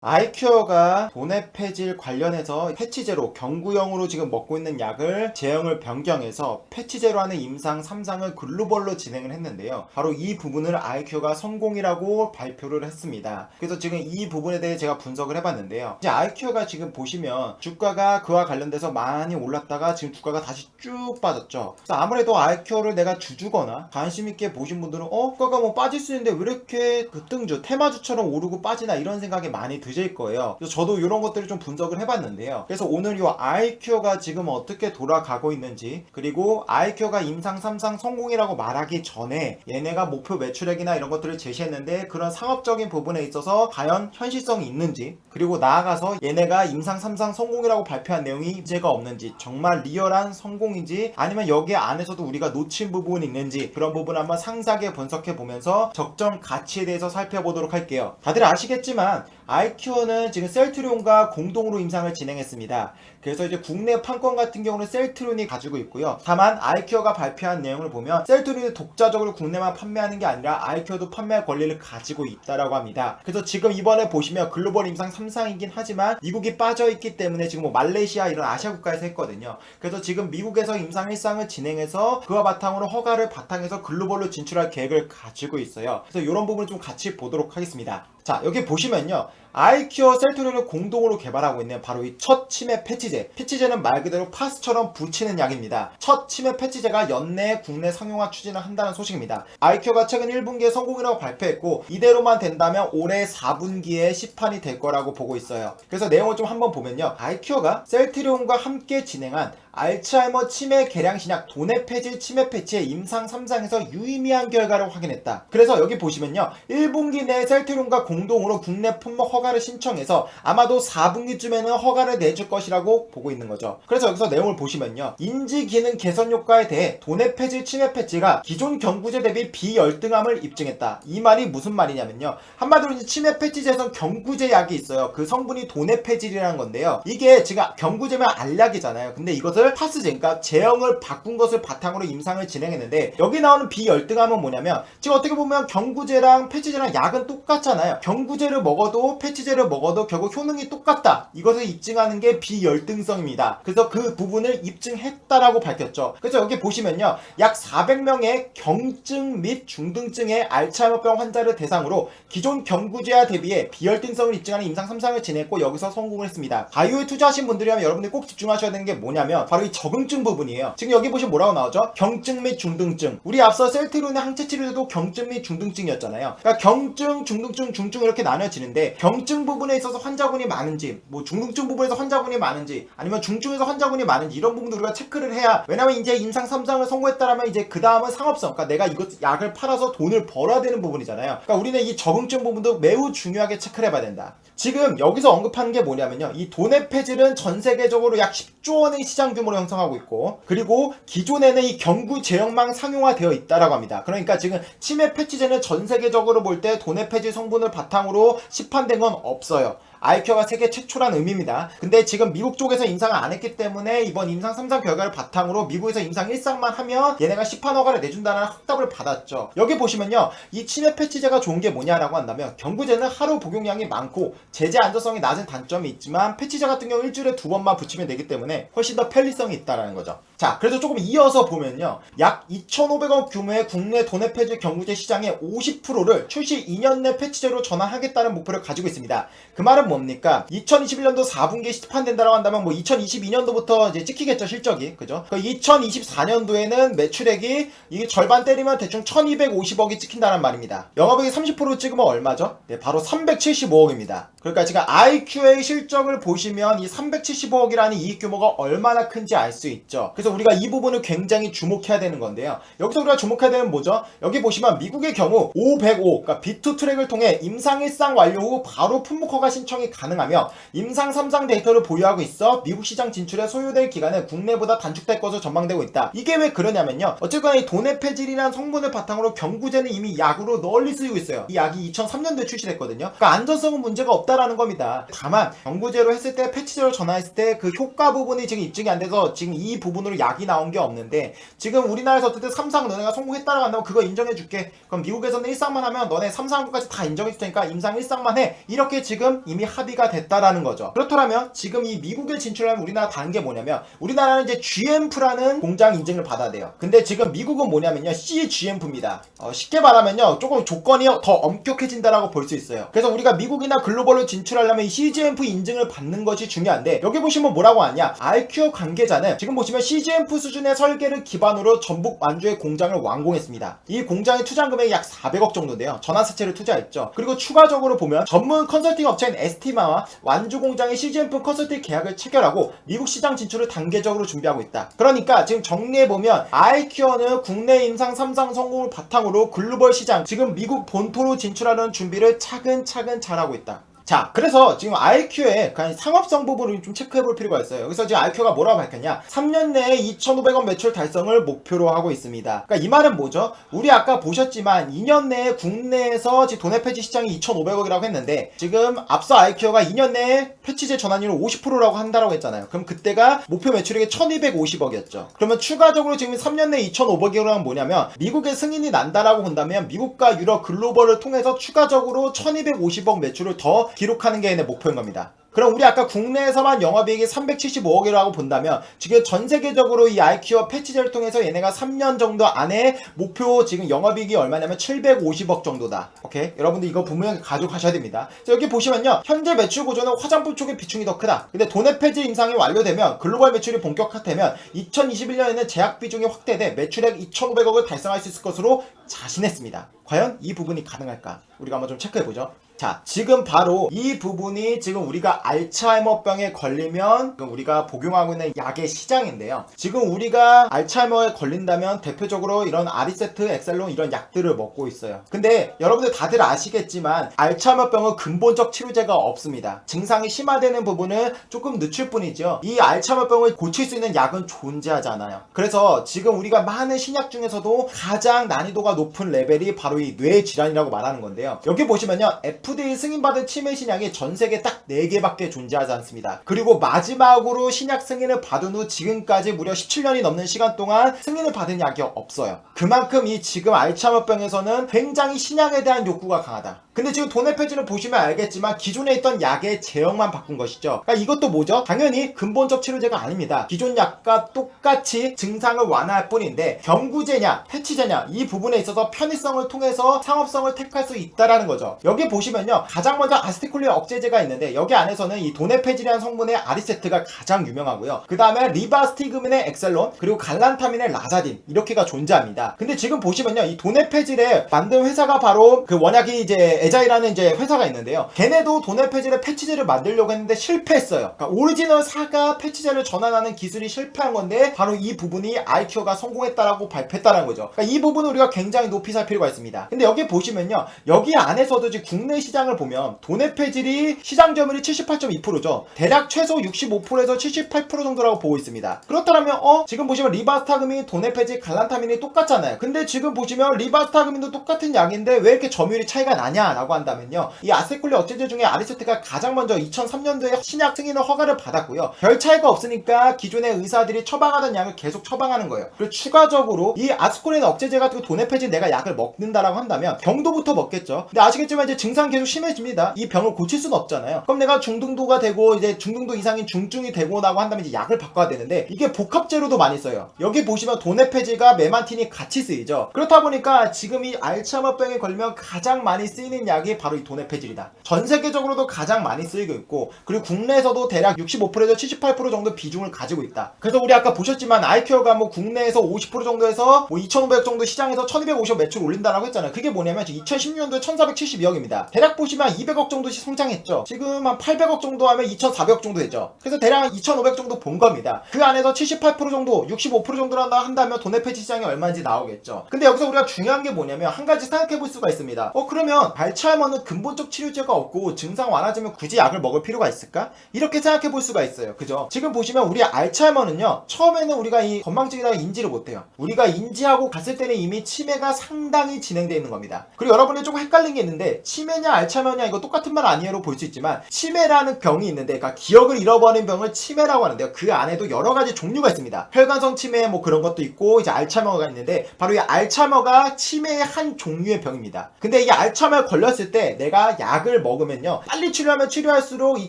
아이큐어가 돈의 폐질 관련해서 패치제로 경구용으로 지금 먹고 있는 약을 제형을 변경해서 패치제로 하는 임상 3상을 글로벌로 진행을 했는데요. 바로 이 부분을 아이큐어가 성공이라고 발표를 했습니다. 그래서 지금 이 부분에 대해 제가 분석을 해봤는데요. 이제 아이큐어가 지금 보시면 주가가 그와 관련돼서 많이 올랐다가 지금 주가가 다시 쭉 빠졌죠. 그래서 아무래도 아이큐어를 내가 주주거나 관심 있게 보신 분들은 주가가 뭐 빠질 수 있는데 왜 이렇게 급등주 테마주처럼 오르고 빠지나 이런 생각이 많이 드실 거예요. 그래서 저도 이런 것들을 좀 분석을 해봤는데요. 그래서 오늘 이 아이큐어가 지금 어떻게 돌아가고 있는지, 그리고 아이큐어가 임상 3상 성공이라고 말하기 전에 얘네가 목표 매출액이나 이런 것들을 제시했는데 그런 상업적인 부분에 있어서 과연 현실성이 있는지, 그리고 나아가서 얘네가 임상 3상 성공이라고 발표한 내용이 문제가 없는지, 정말 리얼한 성공인지, 아니면 여기 안에서도 우리가 놓친 부분이 있는지, 그런 부분을 한번 상세하게 분석해 보면서 적정 가치에 대해서 살펴보도록 할게요. 다들 아시겠지만 아이큐어는 지금 셀트리온과 공동으로 임상을 진행했습니다. 그래서 이제 국내 판권 같은 경우는 셀트리온이 가지고 있고요. 다만 아이큐어가 발표한 내용을 보면 셀트리온이 독자적으로 국내만 판매하는 게 아니라 아이큐어도 판매할 권리를 가지고 있다라고 합니다. 그래서 지금 이번에 보시면 글로벌 임상 3상이긴 하지만 미국이 빠져있기 때문에 지금 뭐 말레이시아 이런 아시아 국가에서 했거든요. 그래서 지금 미국에서 임상 1상을 진행해서 그와 바탕으로 허가를 바탕해서 글로벌로 진출할 계획을 가지고 있어요. 그래서 이런 부분을 좀 같이 보도록 하겠습니다. 자, 여기 보시면요. 아이큐어 셀트리온을 공동으로 개발하고 있는 바로 이 첫 치매 패치제. 패치제는 말 그대로 파스처럼 붙이는 약입니다. 첫 치매 패치제가 연내에 국내 상용화 추진을 한다는 소식입니다. 아이큐어가 최근 1분기에 성공이라고 발표했고 이대로만 된다면 올해 4분기에 시판이 될 거라고 보고 있어요. 그래서 내용을 좀 한번 보면요. 아이큐어가 셀트리온과 함께 진행한 알츠하이머 치매 개량 신약 돈의 폐질 치매 패치의 임상 3상에서 유의미한 결과를 확인했다. 그래서 여기 보시면요. 1분기 내에 셀트리온과 공동으로 국내 품목 허가를 신청해서 아마도 4분기쯤에는 허가를 내줄 것이라고 보고 있는 거죠. 그래서 여기서 내용을 보시면요. 인지 기능 개선 효과에 대해 돈의 폐질 치매 패치가 기존 경구제 대비 비열등함을 입증했다. 이 말이 무슨 말이냐면요. 한마디로 이제 치매 패치제에선 경구제 약이 있어요. 그 성분이 돈의 폐질이라는 건데요. 이게 지금 경구제면 알약이잖아요. 근데 이것을 파스제, 그러니까 제형을 바꾼 것을 바탕으로 임상을 진행했는데 여기 나오는 비열등함은 뭐냐면 지금 어떻게 보면 경구제랑 패치제랑 약은 똑같잖아요. 경구제를 먹어도 패치제를 먹어도 결국 효능이 똑같다. 이것을 입증하는 게 비열등성입니다. 그래서 그 부분을 입증했다라고 밝혔죠. 그래서 여기 보시면요. 약 400명의 경증 및 중등증의 알츠하이머병 환자를 대상으로 기존 경구제와 대비해 비열등성을 입증하는 임상 3상을 진행했고 여기서 성공을 했습니다. 바이오에 투자하신 분들이라면 여러분들이 꼭 집중하셔야 되는 게 뭐냐면 바로 이 적응증 부분이에요. 지금 여기 보시면 뭐라고 나오죠? 경증 및 중등증. 우리 앞서 셀트리온의 항체 치료제도 경증 및 중등증이었잖아요. 그러니까 경증, 중등증, 중증 이렇게 나눠지는데 경증 부분에 있어서 환자군이 많은지, 뭐 중등증 부분에서 환자군이 많은지, 아니면 중증에서 환자군이 많은지 이런 부분도 우리가 체크를 해야, 왜냐면 이제 임상 3상을 성공했다라면 이제 그 다음은 상업성, 그러니까 내가 이것 약을 팔아서 돈을 벌어야 되는 부분이잖아요. 그러니까 우리는 이 적응증 부분도 매우 중요하게 체크를 해봐야 된다. 지금 여기서 언급하는 게 뭐냐면요. 이 돈의 폐질은 전 세계적으로 약 10조 원의 시장 규모로 형성하고 있고, 그리고 기존에는 이 경구 제형만 상용화되어 있다라고 합니다. 그러니까 지금 치매 패치제는 전 세계적으로 볼 때 돈의 폐질 성분을 바탕으로 시판된 건 없어요. 아이큐어가 세계 최초란 의미입니다. 근데 지금 미국 쪽에서 임상을 안 했기 때문에 이번 임상 3상 결과를 바탕으로 미국에서 임상 1상만 하면 얘네가 시판 허가를 내준다는 확답을 받았죠. 여기 보시면요. 이 치매 패치제가 좋은 게 뭐냐라고 한다면 경구제는 하루 복용량이 많고 제제 안전성이 낮은 단점이 있지만 패치제 같은 경우 일주일에 2번만 붙이면 되기 때문에 훨씬 더 편리성이 있다라는 거죠. 자, 그래서 조금 이어서 보면요. 약 2,500억 규모의 국내 돈의 폐질 경구제 시장의 50%를 출시 2년 내 패치제로 전환하겠다는 목표를 가지고 있습니다. 그 말은 뭡니까? 2021년도 4분기에 시판된다라고 한다면 뭐 2022년도부터 이제 찍히겠죠, 실적이. 그죠? 2024년도에는 매출액이 이게 절반 때리면 대충 1250억이 찍힌다는 말입니다. 영업액이 30% 찍으면 얼마죠? 네, 바로 375억입니다. 그러니까 지금 아이큐의 실적을 보시면 이 375억이라는 이익 규모가 얼마나 큰지 알 수 있죠. 그래서 우리가 이 부분을 굉장히 주목해야 되는 건데요. 여기서 우리가 주목해야 되는 뭐죠? 여기 보시면 미국의 경우 505, 그러니까 B2 트랙을 통해 임상 1상 완료 후 바로 품목 허가 신청이 가능하며 임상 3상 데이터를 보유하고 있어 미국 시장 진출에 소요될 기간은 국내보다 단축될 것으로 전망되고 있다. 이게 왜 그러냐면요. 어쨌거나 이 돈의 폐질이라는 성분을 바탕으로 경구제는 이미 약으로 널리 쓰이고 있어요. 이 약이 2003년도에 출시됐거든요. 그러니까 안전성은 문제가 없다 없다라는 겁니다. 다만 경구제로 했을 때 패치제로 전환했을 때 그 효과 부분이 지금 입증이 안 돼서 지금 이 부분으로 약이 나온 게 없는데, 지금 우리나라에서 어쨌든 3상 너네가 성공했다라고 한다면 그거 인정해줄게. 그럼 미국에서는 1상만 하면 너네 3상까지 다 인정해줄 테니까 임상 1상만 해. 이렇게 지금 이미 합의가 됐다라는 거죠. 그렇더라면 지금 이 미국에 진출하면 우리나라 다른 게 뭐냐면, 우리나라는 이제 GMP라는 공장 인증을 받아야 돼요. 근데 지금 미국은 뭐냐면요, CGMP입니다. 쉽게 말하면요, 조금 조건이 더 엄격해진다라고 볼 수 있어요. 그래서 우리가 미국이나 글로벌로 진출하려면 이 CGMP 인증을 받는 것이 중요한데, 여기 보시면 뭐라고 하냐, RQ 관계자는 지금 보시면 CGMP 수준의 설계를 기반으로 전북 완주의 공장을 완공했습니다. 이 공장의 투자 금액이 약 400억 정도인데요. 전환사채를 투자했죠. 그리고 추가적으로 보면 전문 컨설팅 업체인 에스티마와 완주 공장의 CGMP 컨설팅 계약을 체결하고 미국 시장 진출을 단계적으로 준비하고 있다. 그러니까 지금 정리해보면 아이큐어는 국내 임상 3상 성공을 바탕으로 글로벌 시장, 지금 미국 본토로 진출하는 준비를 차근차근 잘하고 있다. 자, 그래서 지금 IQ의 상업성 부분을 좀 체크해볼 필요가 있어요. 여기서 지금 IQ가 뭐라고 밝혔냐, 3년 내에 2,500억 매출 달성을 목표로 하고 있습니다. 그러니까 이 말은 뭐죠? 우리 아까 보셨지만 2년 내에 국내에서 지금 도내 폐지 시장이 2,500억이라고 했는데, 지금 앞서 IQ가 2년 내에 폐지제 전환율을 50%라고 한다라고 했잖아요. 그럼 그때가 목표 매출액이 1,250억이었죠. 그러면 추가적으로 지금 3년 내에 2,500억이라는 뭐냐면, 미국의 승인이 난다라고 본다면 미국과 유럽 글로벌을 통해서 추가적으로 1,250억 매출을 더 기록하는 게 얘네 목표인 겁니다. 그럼 우리 아까 국내에서만 영업이익이 375억이라고 본다면, 지금 전 세계적으로 이 IQ와 패치제를 통해서 얘네가 3년 정도 안에 목표 지금 영업이익이 얼마냐면 750억 정도다. 오케이? 여러분들 이거 분명히 가져가셔야 됩니다. 자, 여기 보시면요, 현재 매출 구조는 화장품 쪽의 비중이 더 크다. 근데 도내 폐지 임상이 완료되면, 글로벌 매출이 본격화되면 2021년에는 제약 비중이 확대돼 매출액 2,500억을 달성할 수 있을 것으로 자신했습니다. 과연 이 부분이 가능할까? 우리가 한번 좀 체크해보죠. 자, 지금 바로 이 부분이 지금 우리가 알츠하이머병에 걸리면 우리가 복용하고 있는 약의 시장인데요. 지금 우리가 알츠하이머에 걸린다면 대표적으로 이런 아리세트, 엑셀론 이런 약들을 먹고 있어요. 근데 여러분들 다들 아시겠지만 알츠하이머병은 근본적 치료제가 없습니다. 증상이 심화되는 부분은 조금 늦출 뿐이죠. 이 알츠하이머병을 고칠 수 있는 약은 존재하지 않아요. 그래서 지금 우리가 많은 신약 중에서도 가장 난이도가 높은 레벨이 바로 이 뇌질환이라고 말하는 건데요. 여기 보시면요, FDA 승인받은 치매 신약이 전 세계 딱 4개밖에 존재하지 않습니다. 그리고 마지막으로 신약 승인을 받은 후 지금까지 무려 17년이 넘는 시간 동안 승인을 받은 약이 없어요. 그만큼 이 지금 알츠하이머병에서는 굉장히 신약에 대한 욕구가 강하다. 근데 지금 도내 폐지를 보시면 알겠지만 기존에 있던 약의 제형만 바꾼 것이죠. 그러니까 이것도 뭐죠? 당연히 근본적 치료제가 아닙니다. 기존 약과 똑같이 증상을 완화할 뿐인데, 경구제냐 패치제냐 이 부분에 있어서 편의성을 통해서 상업성을 택할 수 있다라는 거죠. 여기 보시면요, 가장 먼저 아세틸콜린 억제제가 있는데, 여기 안에서는 이 도내 폐지라는 성분의 아리세트가 가장 유명하고요. 그 다음에 리바스티그민의 엑셀론, 그리고 갈란타민의 라자딘, 이렇게가 존재합니다. 근데 지금 보시면요, 이 도내 폐지를 만든 회사가 바로 그 원약이 이제 에자이라는 이제 회사가 있는데요. 걔네도 도내 폐지를 패치제를 만들려고 했는데 실패했어요. 그러니까 오리지널 사가 패치제를 전환하는 기술이 실패한 건데, 바로 이 부분이 아이큐어가 성공했다라고 발표했다는 거죠. 그러니까 이 부분을 우리가 굉장히 높이 살 필요가 있습니다. 근데 여기 보시면요, 여기 안에서도 지금 국내 시장을 보면 도내 폐질이 시장 점유율이 78.2%죠. 대략 최소 65%에서 78% 정도라고 보고 있습니다. 그렇다면 지금 보시면 리바스타그민, 도내 폐질, 갈란타민이 똑같잖아요. 근데 지금 보시면 리바스타그민도 똑같은 약인데 왜 이렇게 점유율이 차이가 나냐 라고 한다면요, 이 아세틸콜린 억제제 중에 아리세트가 가장 먼저 2003년도에 신약 승인을 허가를 받았고요. 별 차이가 없으니까 기존의 의사들이 처방하던 약을 계속 처방하는 거예요. 그리고 추가적으로 이 아세틸콜린 억제제 같은 도내 폐질 내가 약을 먹는다라고 한다면 병도부터 먹겠죠. 근데 아시겠지만 이제 증상 계속 심해집니다. 이 병을 고칠 수는 없잖아요. 그럼 내가 중등도가 되고 이제 중등도 이상인 중증이 되고 나고 한다면 이제 약을 바꿔야 되는데, 이게 복합제로도 많이 써요. 여기 보시면 도내 폐질과 메만틴이 같이 쓰이죠. 그렇다 보니까 지금 이 알츠하이머병에 걸리면 가장 많이 쓰이는 약이 바로 이 도내 폐질이다. 전 세계적으로도 가장 많이 쓰이고 있고, 그리고 국내에서도 대략 65%에서 78% 정도 비중을 가지고 있다. 그래서 우리 아까 보셨지만 아이큐어가 뭐 국내에서 50% 정도에서 뭐 2,500억 정도 시장에서 1,250억 매출 올린다라고 했잖아요. 그게 뭐냐면 2016년도에 1,472억입니다. 대략 보시면 200억 정도씩 성장했죠. 지금 한 800억 정도 하면 2,400억 정도 되죠. 그래서 대략 2,500 정도 본 겁니다. 그 안에서 78% 정도, 65% 정도라 한다면 도내 폐지 시장이 얼마인지 나오겠죠. 근데 여기서 우리가 중요한 게 뭐냐면 한 가지 생각해 볼 수가 있습니다. 그러면 알츠하이머는 근본적 치료제가 없고 증상 완화되면 굳이 약을 먹을 필요가 있을까? 이렇게 생각해 볼 수가 있어요. 그죠? 지금 보시면 우리 알츠하이머는요, 처음에는 우리가 이 건망증이라고 인지를 못해요. 우리가 인지하고 갔을 때는 이미 치매가 상당히 진행되어 있는 겁니다. 그리고 여러분이 조금 헷갈린 게 있는데, 치매냐 알츠하이머냐 이거 똑같은 말 아니에요로 볼 수 있지만, 치매라는 병이 있는데, 그러니까 기억을 잃어버린 병을 치매라고 하는데요. 그 안에도 여러 가지 종류가 있습니다. 혈관성 치매 뭐 그런 것도 있고, 이제 알츠하이머가 있는데, 바로 이 알츠하이머가 치매의 한 종류의 병입니다. 근데 이 알츠하이머에 걸렸을 때 내가 약을 먹으면요, 빨리 치료하면 치료할수록 이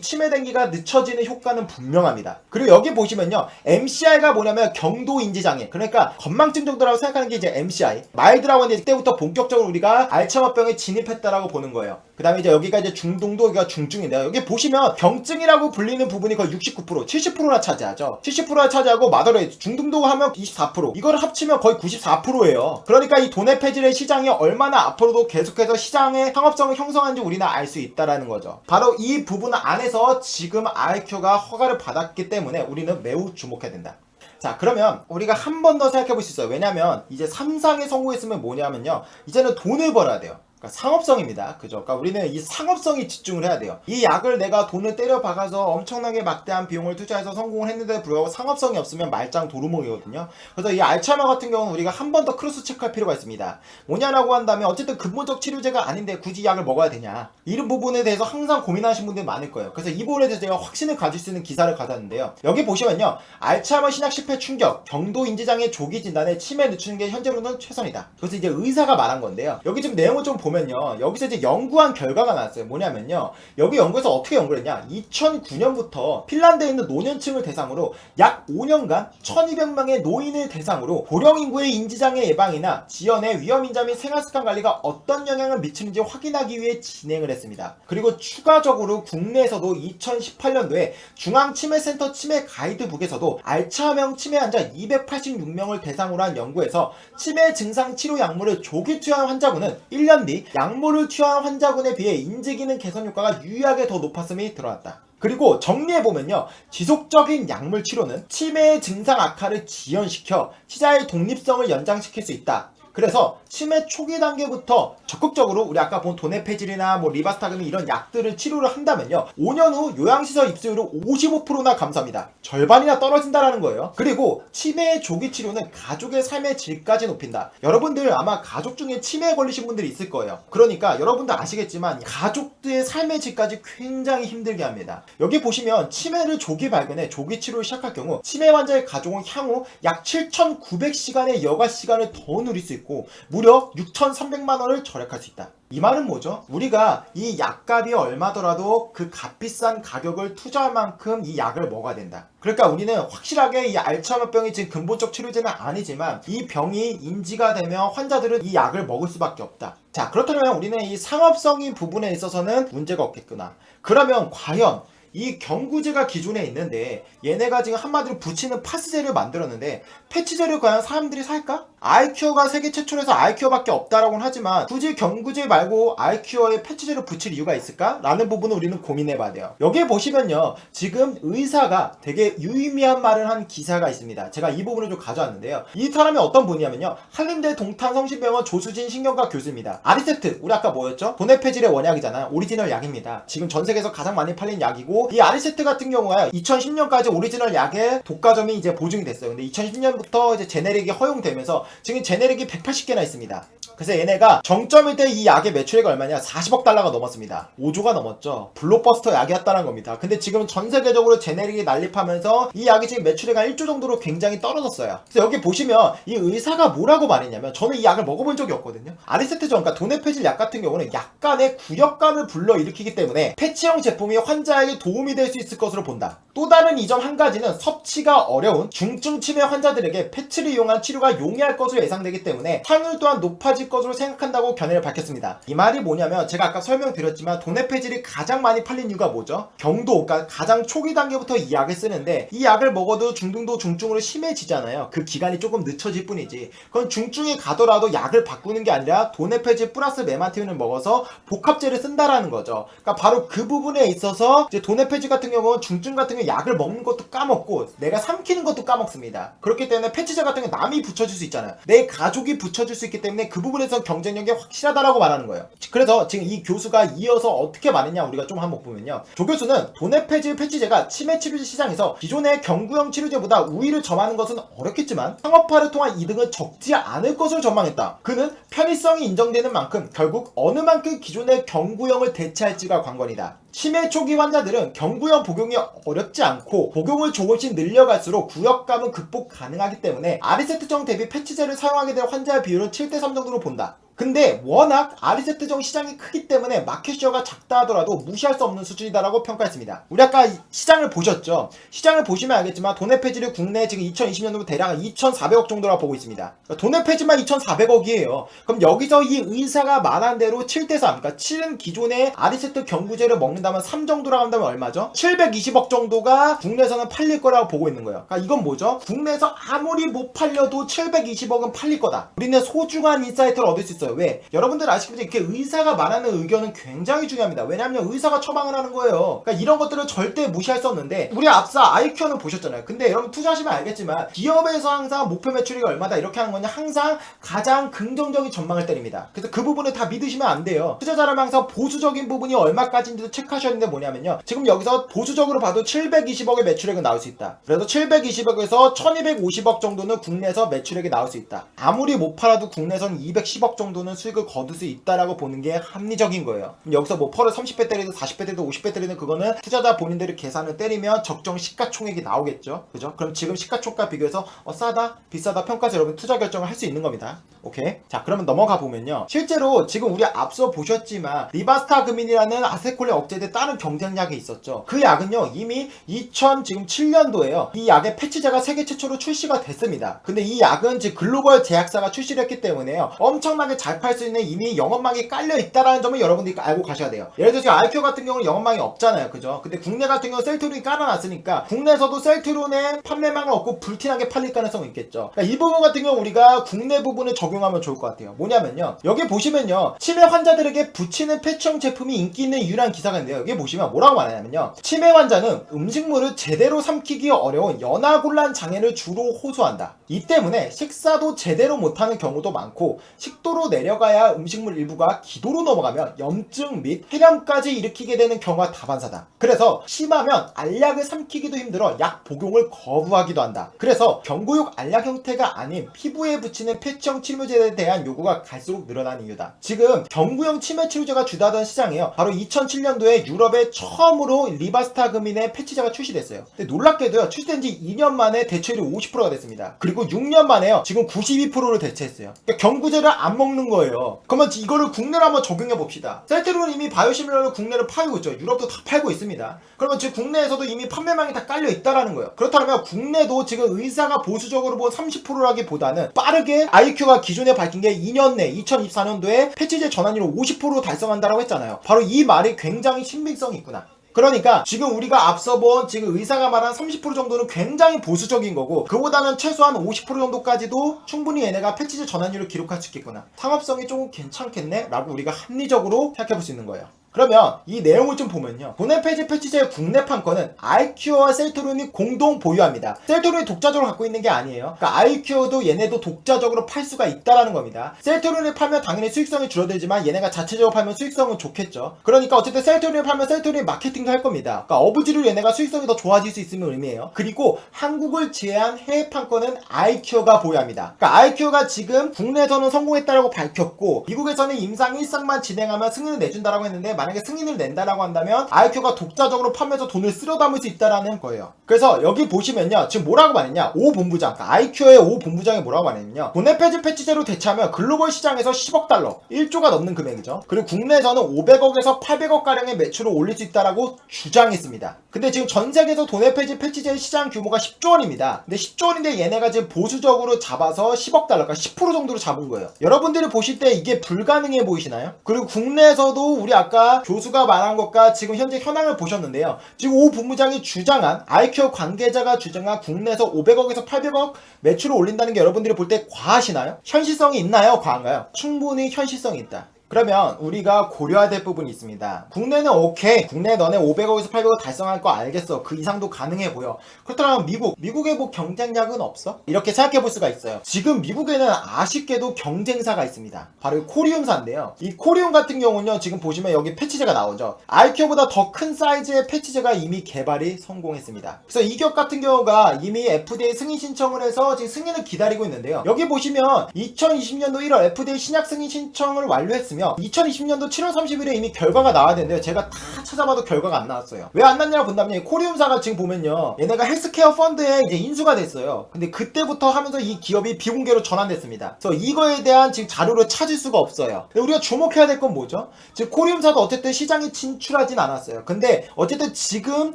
치매 단기가 늦춰지는 효과는 분명합니다. 그리고 여기 보시면요, MCI가 뭐냐면 경도 인지장애, 그러니까 건망증 정도라고 생각하는 게 이제 MCI, 마일드라고 하는데 이때부터 본격적으로 우리가 알츠하이머병에 진입했다라고 보는 거예요. 그 다음에 이제 여기가 이제 중등도, 여기가 중증인데요. 여기 보시면 병증이라고 불리는 부분이 거의 69%, 70%나 차지하죠. 70%나 차지하고 마더레이드, 중등도 하면 24%, 이걸 합치면 거의 94%예요. 그러니까 이 도내 폐질의 시장이 얼마나 앞으로도 계속해서 시장의 상업성을 형성하는지 우리는 알 수 있다라는 거죠. 바로 이 부분 안에서 지금 아이큐가 허가를 받았기 때문에 우리는 매우 주목해야 된다. 자, 그러면 우리가 한 번 더 생각해 볼 수 있어요. 왜냐면 이제 3상에 성공했으면 뭐냐면요, 이제는 돈을 벌어야 돼요. 그러니까 상업성입니다. 그죠? 그러니까 우리는 이 상업성에 집중을 해야 돼요. 이 약을 내가 돈을 때려 박아서 엄청나게 막대한 비용을 투자해서 성공을 했는데 불구하고 상업성이 없으면 말짱 도루묵이거든요. 그래서 이 알츠하이머 같은 경우는 우리가 한 번 더 크로스 체크할 필요가 있습니다. 뭐냐라고 한다면 어쨌든 근본적 치료제가 아닌데 굳이 약을 먹어야 되냐, 이런 부분에 대해서 항상 고민하시는 분들이 많을 거예요. 그래서 이 부분에 대해서 제가 확신을 가질 수 있는 기사를 가져왔는데요. 여기 보시면요, 알츠하이머 신약 실패 충격, 경도 인지장애 조기 진단에 치매 늦추는 게 현재로는 최선이다. 그래서 이제 의사가 말한 건데요. 여기 좀 내용을 좀 보면요, 여기서 이제 연구한 결과가 나왔어요. 뭐냐면요, 여기 연구에서 어떻게 연구를 했냐, 2009년부터 핀란드에 있는 노년층을 대상으로 약 5년간 1200명의 노인을 대상으로 고령 인구의 인지장애 예방이나 지연의 위험인자 및 생활습관 관리가 어떤 영향을 미치는지 확인하기 위해 진행을 했습니다. 그리고 추가적으로 국내에서도 2018년도에 중앙치매센터 치매 가이드북에서도 알츠하이머형 치매 환자 286명을 대상으로 한 연구에서 치매 증상 치료 약물을 조기 투여한 환자군은 1년 뒤 약물을 투여한 환자군에 비해 인지기능 개선 효과가 유의하게 더 높았음이 드러났다. 그리고 정리해보면요, 지속적인 약물 치료는 치매의 증상 악화를 지연시켜 치자의 독립성을 연장시킬 수 있다. 그래서 치매 초기 단계부터 적극적으로 우리 아까 본 도네페질이나 뭐 리바스타그민 이런 약들을 치료를 한다면요, 5년 후 요양시설 입소율은 55%나 감소합니다. 절반이나 떨어진다라는 거예요. 그리고 치매의 조기 치료는 가족의 삶의 질까지 높인다. 여러분들 아마 가족 중에 치매에 걸리신 분들이 있을 거예요. 그러니까 여러분들 아시겠지만 가족들의 삶의 질까지 굉장히 힘들게 합니다. 여기 보시면 치매를 조기 발견해 조기 치료를 시작할 경우 치매 환자의 가족은 향후 약 7,900시간의 여가 시간을 더 누릴 수 있고 무려 6,300만 원을 절약할 수 있다. 이 말은 뭐죠? 우리가 이 약값이 얼마더라도 그 값비싼 가격을 투자할 만큼 이 약을 먹어야 된다. 그러니까 우리는 확실하게 이 알츠하이머병이 지금 근본적 치료제는 아니지만 이 병이 인지가 되면 환자들은 이 약을 먹을 수밖에 없다. 자, 그렇다면 우리는 이 상업성인 부분에 있어서는 문제가 없겠구나. 그러면 과연 이 경구제가 기존에 있는데 얘네가 지금 한마디로 붙이는 파스제를 만들었는데 패치제를 과연 사람들이 살까? 아이큐어가 세계 최초로서 아이큐어밖에 없다라고는 하지만 굳이 경구제 말고 아이큐어에 패치제를 붙일 이유가 있을까? 라는 부분을 우리는 고민해봐야 돼요. 여기에 보시면요, 지금 의사가 되게 유의미한 말을 한 기사가 있습니다. 제가 이 부분을 좀 가져왔는데요. 이 사람이 어떤 분이냐면요, 한림대 동탄성심병원 조수진 신경과 교수입니다. 아리세트, 우리 아까 뭐였죠? 도네페질의 원약이잖아요. 오리지널 약입니다. 지금 전세계에서 가장 많이 팔린 약이고, 이 아리세트 같은 경우가 2010년까지 오리지널 약의 독과점이 이제 보증이 됐어요. 근데 2010년부터 이제 제네릭이 허용되면서 지금 제네릭이 180개나 있습니다. 그래서 얘네가 정점일 때 이 약의 매출액이 얼마냐? 40억 달러가 넘었습니다. 5조가 넘었죠. 블록버스터 약이었다는 겁니다. 근데 지금 전 세계적으로 제네릭이 난립하면서 이 약이 지금 매출액 한 1조 정도로 굉장히 떨어졌어요. 그래서 여기 보시면 이 의사가 뭐라고 말했냐면, 저는 이 약을 먹어본 적이 없거든요. 아리세트전, 그러니까 도네페질 약 같은 경우는 약간의 굴욕감을 불러일으키기 때문에 패치형 제품이 환자에게 도움이 될 수 있을 것으로 본다. 또 다른 이 점 한 가지는 섭취가 어려운 중증 치매 환자들에게 패치를 이용한 치료가 용이할 것으로 예상되기 때문에 확률 또한 높아질 것으로 생각한다고 견해를 밝혔습니다. 이 말이 뭐냐면, 제가 아까 설명드렸지만 도네페질이 가장 많이 팔린 이유가 뭐죠? 경도, 그러니까 가장 초기 단계부터 이 약을 쓰는데 이 약을 먹어도 중등도 중증으로 심해지잖아요. 그 기간이 조금 늦춰질 뿐이지. 그건 중증에 가더라도 약을 바꾸는 게 아니라 도네페질 플러스 메만티온을 먹어서 복합제를 쓴다라는 거죠. 그러니까 바로 그 부분에 있어서 이제 돈의 폐지 같은 경우는 중증 같은 경우 약을 먹는 것도 까먹고 내가 삼키는 것도 까먹습니다. 그렇기 때문에 패치제 같은 경우 남이 붙여줄 수 있잖아요. 내 가족이 붙여줄 수 있기 때문에 그 부분에서 경쟁력이 확실하다라고 말하는 거예요. 그래서 지금 이 교수가 이어서 어떻게 말했냐 우리가 좀 한번 보면요. 조 교수는 돈의 폐지 패치제가 치매 치료제 시장에서 기존의 경구형 치료제보다 우위를 점하는 것은 어렵겠지만 상업화를 통한 이득은 적지 않을 것으로 전망했다. 그는 편의성이 인정되는 만큼 결국 어느 만큼 기존의 경구형을 대체할지가 관건이다. 치매 초기 환자들은 경구형 복용이 어렵지 않고 복용을 조금씩 늘려갈수록 구역감은 극복 가능하기 때문에 아리세트정 대비 패치제를 사용하게 될 환자의 비율은 7대3 정도로 본다. 근데 워낙 아리세트정 시장이 크기 때문에 마켓시어가 작다 하더라도 무시할 수 없는 수준이다라고 평가했습니다. 우리 아까 시장을 보셨죠? 시장을 보시면 알겠지만 돈의 폐지를 국내 지금 2020년도로 대략 2,400억 정도라고 보고 있습니다. 그러니까 돈의 폐지만 2,400억이에요. 그럼 여기서 이 의사가 말한 대로 7대3, 그러니까 7은 기존의 아리세트 경구제를 먹는다면 3 정도라고 한다면 얼마죠? 720억 정도가 국내에서는 팔릴 거라고 보고 있는 거예요. 그러니까 이건 뭐죠? 국내에서 아무리 못 팔려도 720억은 팔릴 거다. 우리는 소중한 인사이트를 얻을 수 있어요. 왜? 여러분들 아시겠지만 이렇게 의사가 말하는 의견은 굉장히 중요합니다. 왜냐하면 의사가 처방을 하는 거예요. 그러니까 이런 것들을 절대 무시할 수 없는데 우리 앞서 아이큐어는 보셨잖아요. 근데 여러분 투자하시면 알겠지만 기업에서 항상 목표 매출액이 얼마다 이렇게 하는 거냐 항상 가장 긍정적인 전망을 때립니다. 그래서 그 부분을 다 믿으시면 안 돼요. 투자자라면 항상 보수적인 부분이 얼마까지인지도 체크하셔야 되는데 뭐냐면요. 지금 여기서 보수적으로 봐도 720억의 매출액은 나올 수 있다. 그래서 720억에서 1250억 정도는 국내에서 매출액이 나올 수 있다. 아무리 못 팔아도 국내에서는 210억 정도는 수익을 거둘 수 있다라고 보는 게 합리적인 거예요. 여기서 뭐 펄을 30배 때리든 40배 때리든 50배 때리든 그거는 투자자 본인들이 계산을 때리면 적정 시가총액이 나오겠죠. 그죠? 그럼 지금 시가총가 비교해서 싸다? 비싸다? 평가해서 여러분 투자 결정을 할 수 있는 겁니다. 오케이? 자, 그러면 넘어가 보면요. 실제로 지금 우리 앞서 보셨지만 리바스타그민이라는 아세콜레 억제제 다른 경쟁약이 있었죠. 그 약은요 이미 2007년도에요. 이 약의 패치제가 세계 최초로 출시가 됐습니다. 근데 이 약은 지금 글로벌 제약사가 출시를 했기 때문에요. 엄청나게 잘 팔 수 있는 이미 영업망이 깔려 있다라는 점을 여러분들이 알고 가셔야 돼요. 예를 들어서 아이큐 같은 경우는 영업망이 없잖아요. 그죠? 근데 국내 같은 경우는 셀트론이 깔아놨으니까 국내에서도 셀트론의 판매망을 얻고 불티나게 팔릴 가능성이 있겠죠. 그러니까 이 부분 같은 경우 우리가 국내 부분을 적용하면 좋을 것 같아요. 뭐냐면요. 여기 보시면요. 치매 환자들에게 붙이는 패치형 제품이 인기 있는 유일한 기사가 있는데요. 여기 보시면 뭐라고 말하냐면요. 치매 환자는 음식물을 제대로 삼키기 어려운 연화곤란 장애를 주로 호소한다. 이 때문에 식사도 제대로 못하는 경우도 많고 식도로 내려가야 음식물 일부가 기도로 넘어가면 염증 및 폐렴까지 일으키게 되는 경우가 다반사다. 그래서 심하면 알약을 삼키기도 힘들어 약 복용을 거부하기도 한다. 그래서 경구육 알약 형태가 아닌 피부에 붙이는 패치형 치료제에 대한 요구가 갈수록 늘어나는 이유다. 지금 경구형 치매 치료제가 주도하던 시장이에요. 바로 2007년도에 유럽에 처음으로 리바스타그민의 패치제가 출시됐어요. 근데 놀랍게도요. 출시된 지 2년 만에 대체율이 50%가 됐습니다. 그리고 6년 만에요. 지금 92%를 대체했어요. 그러니까 경구제를 안 먹는 거예요. 그러면 이거를 국내로 한번 적용해 봅시다. 셀트론은 이미 바이오시밀러를 국내로 팔고 있죠. 유럽도 다 팔고 있습니다. 그러면 지금 국내에서도 이미 판매망이 다 깔려 있다라는 거예요. 그렇다면 국내도 지금 의사가 보수적으로 본 30%라기보다는 빠르게 아이큐가 기존에 밝힌 게 2년 내 2024년도에 패치제 전환율을 50% 달성한다라고 했잖아요. 바로 이 말이 굉장히 신빙성이 있구나. 그러니까 지금 우리가 앞서 본 지금 의사가 말한 30% 정도는 굉장히 보수적인 거고 그보다는 최소한 50% 정도까지도 충분히 얘네가 패치제 전환율을 기록할 수 있겠구나. 상업성이 조금 괜찮겠네? 라고 우리가 합리적으로 생각해 볼 수 있는 거예요. 그러면 이 내용을 좀 보면요. 돈의 폐지 패치제의 국내판 거는 아이큐어와 셀트론이 공동 보유합니다. 셀트론이 독자적으로 갖고 있는 게 아니에요. 그러니까 아이큐어도 얘네도 독자적으로 팔 수가 있다라는 겁니다. 셀트론을 팔면 당연히 수익성이 줄어들지만 얘네가 자체적으로 팔면 수익성은 좋겠죠. 그러니까 어쨌든 셀트론을 팔면 셀트론이 마케팅도 할 겁니다. 그러니까 어부지로 얘네가 수익성이 더 좋아질 수 있으면 의미해요. 그리고 한국을 제외한 해외판 거는 아이큐어가 보유합니다. 그러니까 아이큐어가 지금 국내에서는 성공했다라고 밝혔고 미국에서는 임상 1상만 진행하면 승인을 내준다라고 했는데 만약에 승인을 낸다라고 한다면 아이큐가 독자적으로 판매해서 돈을 쓸어 담을 수 있다라는 거예요. 그래서 여기 보시면요. 지금 뭐라고 말했냐? 오 본부장, 그러니까 아이큐의 오 본부장이 뭐라고 말했냐면요. 돈의 폐지 패치제로 대체하면 글로벌 시장에서 10억 달러, 1조가 넘는 금액이죠. 그리고 국내에서는 500억에서 800억 가량의 매출을 올릴 수 있다라고 주장했습니다. 근데 지금 전 세계에서 돈의 폐지 패치제의 시장 규모가 10조 원입니다. 근데 10조 원인데 얘네가 지금 보수적으로 잡아서 10억 달러, 그러니까 10% 정도로 잡은 거예요. 여러분들이 보실 때 이게 불가능해 보이시나요? 그리고 국내에서도 우리 아까 교수가 말한 것과 지금 현재 현황을 보셨는데요. 지금 오 본부장이 주장한 아이큐 관계자가 주장한 국내에서 500억에서 800억 매출을 올린다는 게 여러분들이 볼 때 과하시나요? 현실성이 있나요? 과한가요? 충분히 현실성이 있다. 그러면 우리가 고려해야 될 부분이 있습니다. 국내는 오케이, 국내 너네 500억에서 800억 달성할 거 알겠어, 그 이상도 가능해 보여. 그렇다면 미국에 뭐 경쟁력은 없어? 이렇게 생각해 볼 수가 있어요. 지금 미국에는 아쉽게도 경쟁사가 있습니다. 바로 코리움사인데요. 이 코리움 같은 경우는요, 지금 보시면 여기 패치제가 나오죠. 아이큐보다 더 큰 사이즈의 패치제가 이미 개발이 성공했습니다. 그래서 이 기업 같은 경우가 이미 FDA 승인 신청을 해서 지금 승인을 기다리고 있는데요. 여기 보시면 2020년도 1월 FDA 신약 승인 신청을 완료했으며 2020년도 7월 30일에 이미 결과가 나와야 되는데요. 제가 다 찾아봐도 결과가 안 나왔어요. 왜 안 났냐고 본다면 코리움사가 지금 보면요, 얘네가 헬스케어 펀드에 이제 인수가 됐어요. 근데 그때부터 하면서 이 기업이 비공개로 전환됐습니다. 그래서 이거에 대한 지금 자료를 찾을 수가 없어요. 근데 우리가 주목해야 될 건 뭐죠? 즉 코리움사도 어쨌든 시장에 진출하진 않았어요. 근데 어쨌든 지금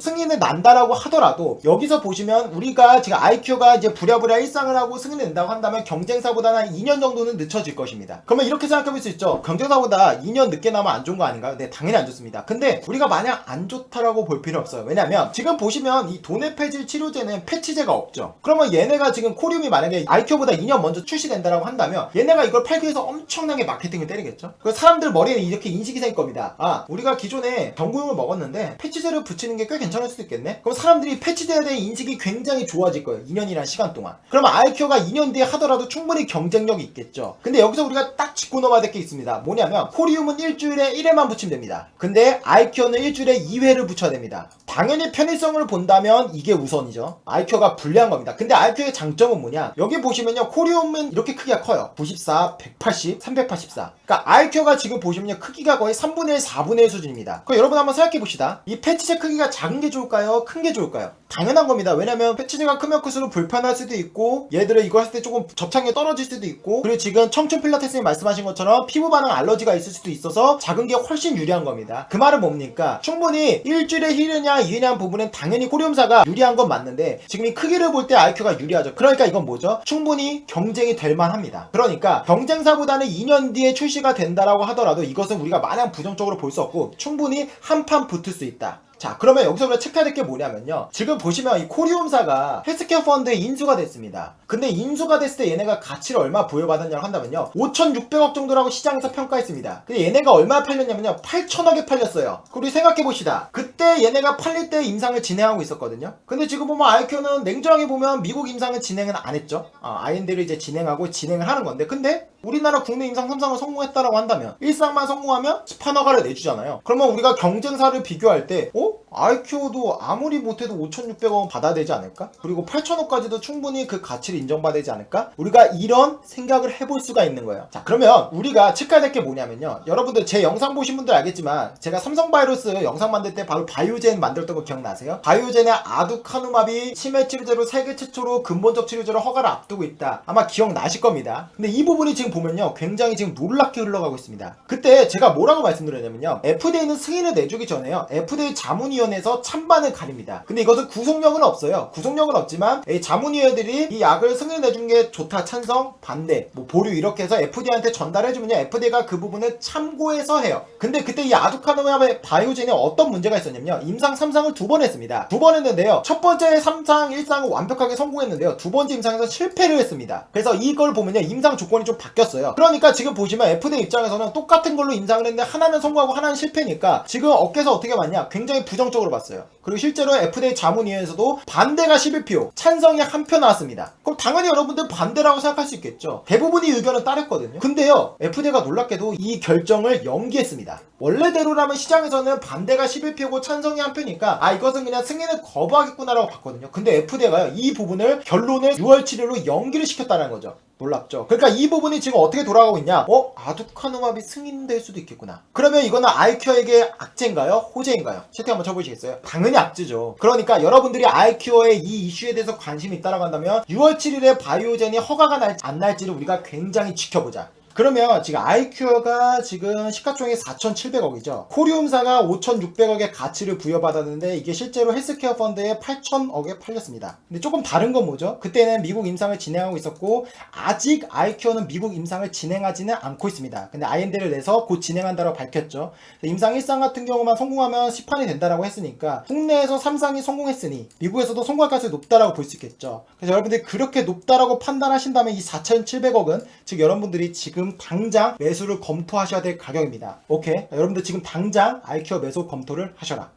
승인을 난다라고 하더라도 여기서 보시면 우리가 지금 아이큐가 이제 부랴부랴 일상을 하고 승인을 낸다고 한다면 경쟁사보다는 한 2년 정도는 늦춰질 것입니다. 그러면 이렇게 생각해 볼 수 있죠. 경쟁사보다 2년 늦게 나면 안 좋은 거 아닌가요? 네, 당연히 안 좋습니다. 근데 우리가 마냥 안 좋다라고 볼 필요 없어요. 왜냐면 지금 보시면 이 돈의 폐질 치료제는 패치제가 없죠. 그러면 얘네가 지금 코리움이 만약에 아이큐보다 2년 먼저 출시된다라고 한다면 얘네가 이걸 팔기 위해서 엄청나게 마케팅을 때리겠죠. 그 사람들 머리에는 이렇게 인식이 생길 겁니다. 아, 우리가 기존에 경구용을 먹었는데 패치제를 붙이는 게 꽤 괜찮을 수도 있겠네. 그럼 사람들이 패치제에 대한 인식이 굉장히 좋아질 거예요. 2년이라는 시간 동안. 그러면 아이큐가 2년 뒤에 하더라도 충분히 경쟁력이 있겠죠. 근데 여기서 우리가 딱 짚고 넘어야 될 게 있습니다. 뭐냐면 코리움은 일주일에 1회만 붙이면 됩니다. 근데 아이큐는 일주일에 2회를 붙여야 됩니다. 당연히 편의성을 본다면 이게 우선이죠. 아이큐가 불리한 겁니다. 근데 아이큐의 장점은 뭐냐? 여기 보시면요, 코리움은 이렇게 크기가 커요. 94, 180, 384. 그러니까 아이큐가 지금 보시면요, 크기가 거의 3분의 1, 4분의 1 수준입니다. 그럼 여러분 한번 생각해 봅시다. 이 패치제 크기가 작은 게 좋을까요? 큰 게 좋을까요? 당연한 겁니다. 왜냐면 패치제가 크면 클수록 불편할 수도 있고, 얘들은 이거 했을 때 조금 접착력이 떨어질 수도 있고, 그리고 지금 청춘 필라테스님 말씀하신 것처럼 피부 반응 알러지가 있을 수도 있어서 작은 게 훨씬 유리한 겁니다. 그 말은 뭡니까? 충분히 일주일에 1회냐 2회냐 부분은 당연히 코리움사가 유리한 건 맞는데 지금 이 크기를 볼 때 아이큐가 유리하죠. 그러니까 이건 뭐죠? 충분히 경쟁이 될 만합니다. 그러니까 경쟁사보다는 2년 뒤에 출시가 된다라고 하더라도 이것은 우리가 마냥 부정적으로 볼 수 없고 충분히 한판 붙을 수 있다. 자, 그러면 여기서 우리가 체크해야 될 게 뭐냐면요, 지금 보시면 이 코리움사가 헬스케어 펀드에 인수가 됐습니다. 근데 인수가 됐을 때 얘네가 가치를 얼마 부여받았냐고 한다면요, 5,600억 정도라고 시장에서 평가했습니다. 근데 얘네가 얼마 팔렸냐면요, 8천억에 팔렸어요. 우리 생각해봅시다. 그때 얘네가 팔릴 때 임상을 진행하고 있었거든요. 근데 지금 보면 아이큐는 냉정하게 보면 미국 임상을 진행은 안 했죠. IND를 이제 진행을 하는 건데, 근데 우리나라 국내 임상 3상을 성공했다라고 한다면 1상만 성공하면 스판 허가를 내주잖아요. 그러면 우리가 경쟁사를 비교할 때 아이큐도 아무리 못해도 5,600원 받아야 되지 않을까? 그리고 8,000원까지도 충분히 그 가치를 인정받아야 되지 않을까? 우리가 이런 생각을 해볼 수가 있는 거예요. 자, 그러면 우리가 체크해야 될 게 뭐냐면요, 여러분들 제 영상 보신 분들 알겠지만 제가 삼성바이오로스 영상 만들 때 바로 바이오젠 만들었던 거 기억나세요? 바이오젠의 아두카누맙이 치매 치료제로 세계 최초로 근본적 치료제로 허가를 앞두고 있다. 아마 기억나실 겁니다. 근데 이 부분이 지금 보면요, 굉장히 지금 놀랍게 흘러가고 있습니다. 그때 제가 뭐라고 말씀드렸냐면요, FDA는 승인을 내주기 전에요, FDA 자문위원회에서 찬반을 가립니다. 근데 이것은 구속력은 없어요. 구속력은 없지만 이 자문위원들이 이 약을 승인 내준 게 좋다, 찬성, 반대, 뭐 보류 이렇게 해서 FDA한테 전달해주면요, FDA가 그 부분을 참고해서 해요. 근데 그때 이 아두카누맙의 바이오젠에 어떤 문제가 있었냐면요, 임상 3상을 2번 했습니다. 2번 했는데요, 첫 번째 3상, 1상은 완벽하게 성공했는데요, 두 번째 임상에서 실패를 했습니다. 그래서 이걸 보면요, 임상 조건이 좀 바뀌었어요. 그러니까 지금 보시면 FDA 입장에서는 똑같은 걸로 임상을 했는데 하나는 성공하고 하나는 실패니까 지금 업계에서 어떻게 봤냐, 굉장히 부정적으로 봤어요. 그리고 실제로 FDA 자문위원회에서도 반대가 11표, 찬성이 한 표 나왔습니다. 그럼 당연히 여러분들 반대라고 생각할 수 있겠죠. 대부분이 의견을 따랐거든요. 근데요, FDA가 놀랍게도 이 결정을 연기했습니다. 원래대로라면 시장에서는 반대가 11표고 찬성이 한 표니까 이것은 그냥 승인을 거부하겠구나라고 봤거든요. 근데 FDA가요, 이 부분을 결론을 6월 7일로 연기를 시켰다는 거죠. 놀랍죠. 그러니까 이 부분이 지금 어떻게 돌아가고 있냐, 아두카누맙이 승인될 수도 있겠구나. 그러면 이거는 아이큐어에게 악재인가요? 호재인가요? 채팅 한번 쳐보시겠어요? 당연히 악재죠. 그러니까 여러분들이 아이큐어의 이 이슈에 대해서 관심이 있다라고 한다면 6월 7일에 바이오젠이 허가가 날지 안 날지를 우리가 굉장히 지켜보자. 그러면 지금 아이큐어가 지금 시가총액이 4,700억이죠. 코리움사가 5,600억의 가치를 부여받았는데 이게 실제로 헬스케어 펀드에 8,000억에 팔렸습니다. 근데 조금 다른 건 뭐죠? 그때는 미국 임상을 진행하고 있었고 아직 아이큐어는 미국 임상을 진행하지는 않고 있습니다. 근데 IND를 내서 곧 진행한다고 밝혔죠. 임상 1상 같은 경우만 성공하면 시판이 된다라고 했으니까 국내에서 3상이 성공했으니 미국에서도 성공할 가능성이 높다라고 볼 수 있겠죠. 그래서 여러분들이 그렇게 높다라고 판단하신다면 이 4,700억은 즉 여러분들이 지금 지금 당장 매수를 검토하셔야 될 가격입니다. 오케이? 여러분들 지금 당장 아이큐어 매수 검토를 하셔라.